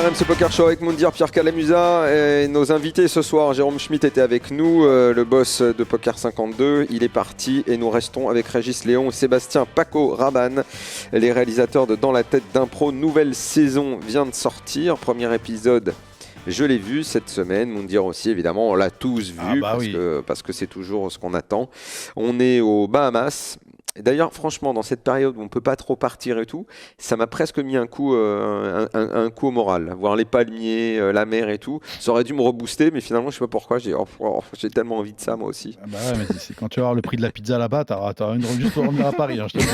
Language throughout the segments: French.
RMC Poker Show avec Moundir, Pierre Calamusa et nos invités ce soir. Jérôme Schmitt était avec nous, le boss de Poker 52. Il est parti et nous restons avec Régis Léon, Sébastien Paco Rabanne, les réalisateurs de Dans la tête d'un pro. Nouvelle saison vient de sortir, premier épisode. Je l'ai vu cette semaine, Moundir aussi évidemment, on l'a tous vu parce que c'est toujours ce qu'on attend. On est aux Bahamas. D'ailleurs, franchement, dans cette période où on ne peut pas trop partir et tout, ça m'a presque mis un coup au moral. Voir les palmiers, la mer et tout, ça aurait dû me rebooster, mais finalement, je ne sais pas pourquoi, j'ai tellement envie de ça, moi aussi. Ah bah ouais, mais c'est quand tu vas voir le prix de la pizza là-bas, t'auras juste pour revenir à Paris, hein, je te le dis.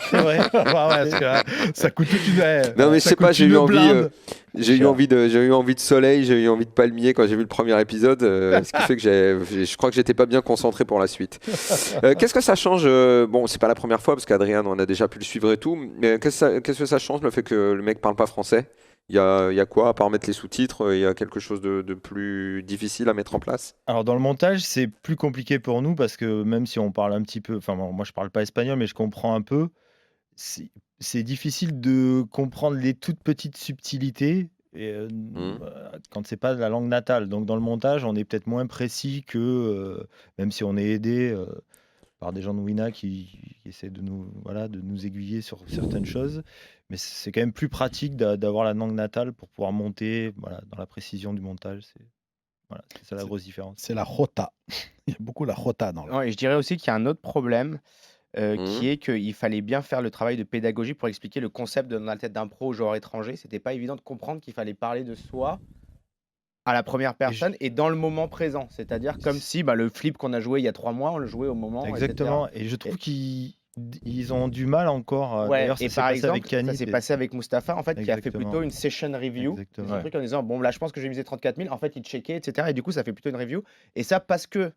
C'est vrai, parce que ça coûte toute une... Non, mais je sais pas, j'ai eu envie de soleil, j'ai eu envie de palmier quand j'ai vu le premier épisode, ce qui fait que je crois que j'étais pas bien concentré pour la suite. Qu'est-ce que ça change Bon, c'est pas la première fois parce qu'Adrien, on a déjà pu le suivre et tout, mais qu'est-ce que ça change le fait que le mec parle pas français ? Il y a quoi, à part mettre les sous-titres, il y a quelque chose de plus difficile à mettre en place ? Alors dans le montage, c'est plus compliqué pour nous parce que même si on parle un petit peu, enfin moi je parle pas espagnol mais je comprends un peu, c'est difficile de comprendre les toutes petites subtilités quand c'est pas la langue natale. Donc dans le montage, on est peut-être moins précis que, même si on est aidé par des gens de Wina qui essaient de nous aiguiller sur certaines choses. Mais c'est quand même plus pratique d'avoir la langue natale pour pouvoir monter dans la précision du montage. C'est ça la grosse différence. C'est la jota. Il y a beaucoup la jota dans le... Ouais, et je dirais aussi qu'il y a un autre problème qui est qu'il fallait bien faire le travail de pédagogie pour expliquer le concept de Dans la tête d'un pro aux joueurs étrangers. C'était pas évident de comprendre qu'il fallait parler de soi à la première personne et dans le moment présent. C'est-à-dire comme si le flip qu'on a joué il y a 3 mois, on le jouait au moment. Exactement. Etc. Et je trouve qu'ils ont du mal encore. Ouais, d'ailleurs, et ça par s'est passé exemple, avec Kani. ça s'est passé avec Mustapha, en fait, qui a fait plutôt une session review. Un truc en disant, bon, là, je pense que je vais miser 34 000. En fait, il checkait, etc. Et du coup, ça fait plutôt une review. Et ça, parce que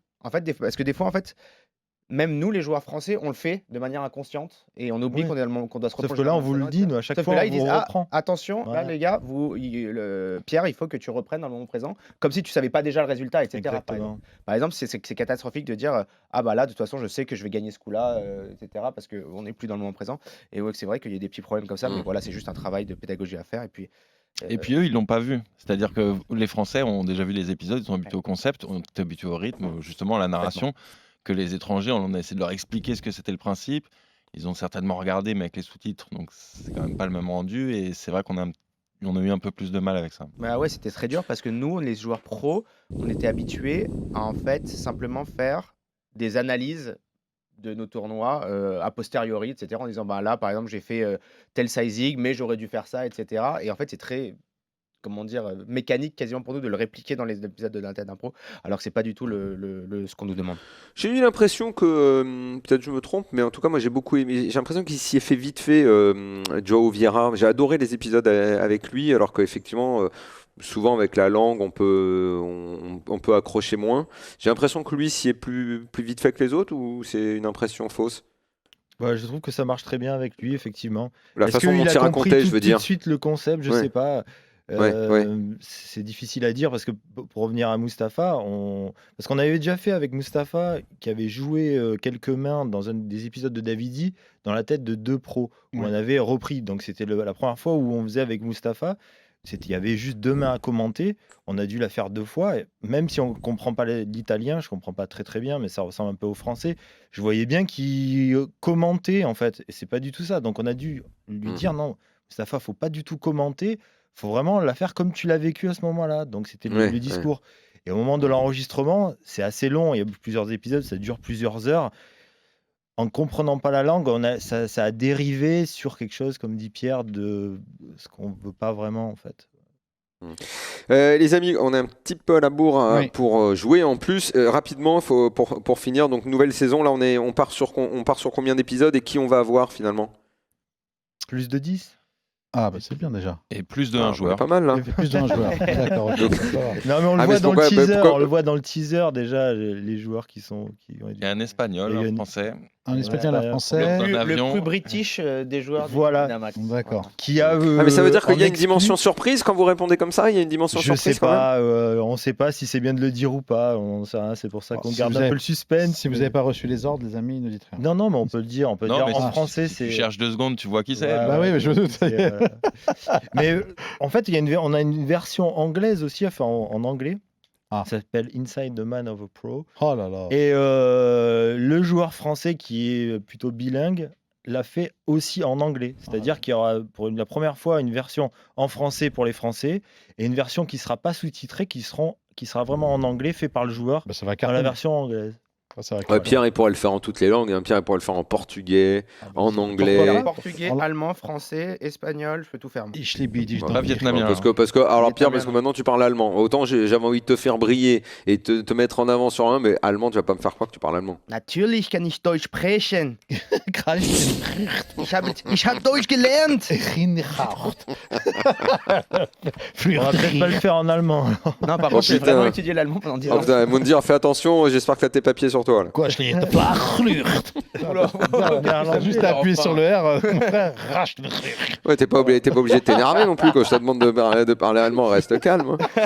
des fois, en fait, même nous, les joueurs français, on le fait de manière inconsciente et on oublie qu'on doit se reprocher. Sauf que là, on vous le dit, nous, à chaque fois, là, on ils disent, reprend. attention, là, les gars, Pierre, il faut que tu reprennes dans le moment présent, comme si tu savais pas déjà le résultat, etc. Par exemple, c'est catastrophique de dire, là, de toute façon, je sais que je vais gagner ce coup-là, etc. Parce qu'on n'est plus dans le moment présent. Et ouais, c'est vrai qu'il y a des petits problèmes comme ça, mais voilà, c'est juste un travail de pédagogie à faire. Et puis eux, ils l'ont pas vu. C'est-à-dire que les Français ont déjà vu les épisodes, ils sont habitués au concept, ont été habitués au rythme, justement à la narration. Que les étrangers, on a essayé de leur expliquer ce que c'était le principe. Ils ont certainement regardé, mais avec les sous-titres, donc c'est quand même pas le même rendu. Et c'est vrai qu'on a eu un peu plus de mal avec ça. Bah ouais, c'était très dur parce que nous, les joueurs pros, on était habitués à en fait simplement faire des analyses de nos tournois a posteriori, etc. En disant, là, par exemple, j'ai fait tel sizing, mais j'aurais dû faire ça, etc. Et en fait, c'est très... mécanique quasiment pour nous de le répliquer dans les épisodes de Dans la tête d'un pro, alors que c'est pas du tout ce qu'on nous demande. J'ai eu l'impression que, peut-être je me trompe, mais en tout cas moi j'ai beaucoup aimé, j'ai l'impression qu'il s'y est fait vite fait, Joao Vieira. J'ai adoré les épisodes avec lui, alors qu'effectivement, souvent avec la langue on peut accrocher moins. J'ai l'impression que lui s'y est plus vite fait que les autres, ou c'est une impression fausse ? Je trouve que ça marche très bien avec lui, effectivement. La façon dont il racontait, je veux dire. Tout de suite le concept, je sais pas. C'est difficile à dire parce que pour revenir à Mustapha, parce qu'on avait déjà fait avec Mustapha qui avait joué quelques mains dans un des épisodes de Davidi Dans la tête de 2 pros où on avait repris. Donc c'était la première fois où on faisait avec Mustapha. Il y avait juste 2 mains à commenter. On a dû la faire 2 fois. Et même si on ne comprend pas l'italien, je ne comprends pas très très bien, mais ça ressemble un peu au français. Je voyais bien qu'il commentait en fait. Et c'est pas du tout ça. Donc on a dû lui dire non, Mustapha, faut pas du tout commenter. Faut vraiment la faire comme tu l'as vécu à ce moment-là. Donc c'était le discours. Et au moment de l'enregistrement, c'est assez long. Il y a plusieurs épisodes, ça dure plusieurs heures. En comprenant pas la langue, ça a dérivé sur quelque chose, comme dit Pierre, de ce qu'on veut pas vraiment en fait. Les amis, on est un petit peu à la bourre pour jouer en plus. Rapidement, pour finir, donc nouvelle saison, là on part sur combien d'épisodes et qui on va avoir finalement ? Plus de 10 ? Ah c'est bien déjà. Et plus de 1 joueur. Pas mal là. Plus d'un joueur. D'accord. Non mais on le voit dans le teaser. On le voit dans le teaser déjà les joueurs qui ont été... Il y a un espagnol, un français. Un espagnol, un Ouais, français. Dans un Le avion. plus british des joueurs Voilà. du Winamax. D'accord. Qui a, Mais ça veut dire qu'il y a en une dimension surprise quand vous répondez comme ça. Il y a une dimension Je surprise sais quand même. pas, on sait pas si c'est bien de le dire ou pas. On sait rien, c'est pour ça Bon, qu'on si garde vous un avez- peu le suspense. Si vous n'avez pas reçu les ordres, les amis, ne dites rien. Non, non, mais on peut le dire. On peut Non, dire mais en si- français, si c'est. tu cherches 2 secondes, tu vois qui c'est. Bah oui, mais je me doute. Mais en fait, on a une version anglaise aussi, enfin en anglais. Ah. Ça s'appelle Inside the Man of a Pro. Oh là là. Et le joueur français qui est plutôt bilingue l'a fait aussi en anglais. C'est-à-dire qu'il y aura pour la première fois une version en français pour les Français et une version qui ne sera pas sous-titrée, qui sera vraiment en anglais, fait par le joueur Bah, ça va dans la cartonner. version anglaise. Ça va Ouais, cartonner. Pierre, il pourrait le faire en toutes les langues. Hein. Pierre, il pourrait le faire en portugais, en anglais. Pourquoi pas Portugais, En- allemand, français, espagnol, je peux tout faire. moi. Ich liebe dich, Pas dans vietnamien. Parce que, alors Pierre, Vietnamien, parce que non. maintenant tu parles allemand. Autant j'avais envie de te faire briller et te mettre en avant sur un, mais allemand, tu vas pas me faire croire que tu parles allemand. Natürlich kann ich Deutsch sprechen. Kreis- Ich hab Deutsch gelernt. Reinhardt. On va peut-être pas le faire en allemand. Non, par contre, j'ai putain. vraiment étudié l'allemand pendant 10 Oh ans. putain, Moundir, fais attention, j'espère que tu as tes papiers sur toi. Là. Quoi, je l'ai verflucht. Juste appuyer sur le R, mon frère, rache le Ouais, t'es pas obligé de t'énerver non plus quand je te demande de parler allemand, reste calme. Hein.